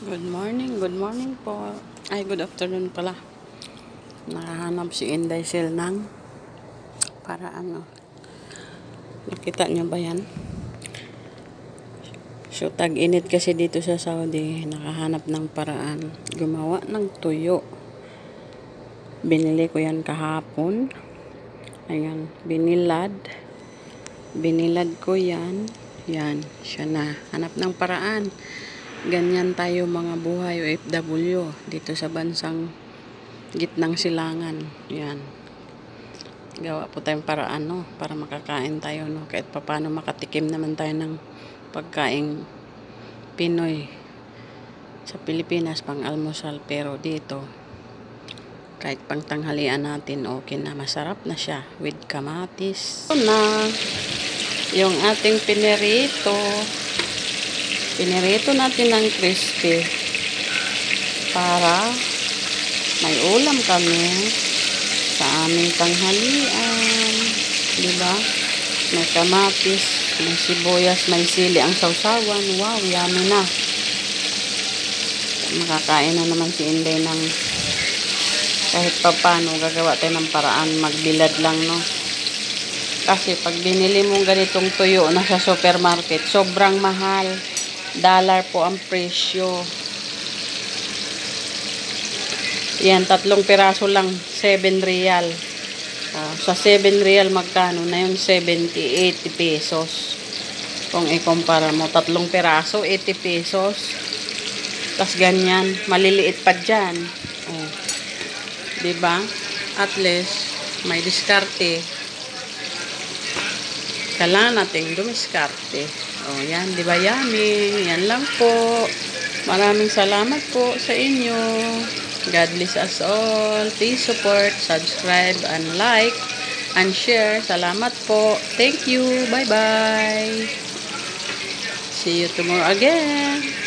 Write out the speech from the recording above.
Good morning po. Ay, good afternoon pala. Nakahanap si Inday Sel ng para ano. Nakita niyo ba yan? So, tag-init kasi dito sa Saudi. Nakahanap ng paraan. Gumawa ng tuyo. Binili ko yan kahapon. Ayan, binilad. Binilad ko yan. Yan, siya na. Hanap ng paraan. Ganyan tayo mga buhay OFW dito sa bansang gitnang silangan. Yan. Gawa po tayong paraan, no? Para makakain tayo, no? Kahit paano makatikim naman tayo ng pagkaing Pinoy sa Pilipinas, pang almusal. Pero dito, kahit pang tanghalian natin, okay na. Masarap na siya with kamatis. Ito na yung ating pinirito. Pinirito natin ng crispy para may ulam kami sa aming tanghalian. Diba? May kamatis, may sibuyas, may sili ang sausawan. Wow, yummy na. Makakain na naman si Inday ng kahit pa paano gagawa tayo ng paraan. Magbilad lang, no? Kasi pag binili mong ganitong tuyo na sa supermarket, sobrang mahal. Dollar po ang presyo. Yan, 3 piraso lang, 7 real. Sa 7 real, magkano na yun? 70, 80 pesos. Kung ikumpara mo, 3 piraso, 80 pesos. Tas ganyan, maliliit pa dyan. Oh. Diba? At least, may diskarte. Kailangan natin dumiskarte. Oh, yan, di ba yummy? Yan lang po. Maraming salamat po sa inyo. God bless us all. Please support, subscribe, and like, and share. Salamat po. Thank you. Bye-bye. See you tomorrow again.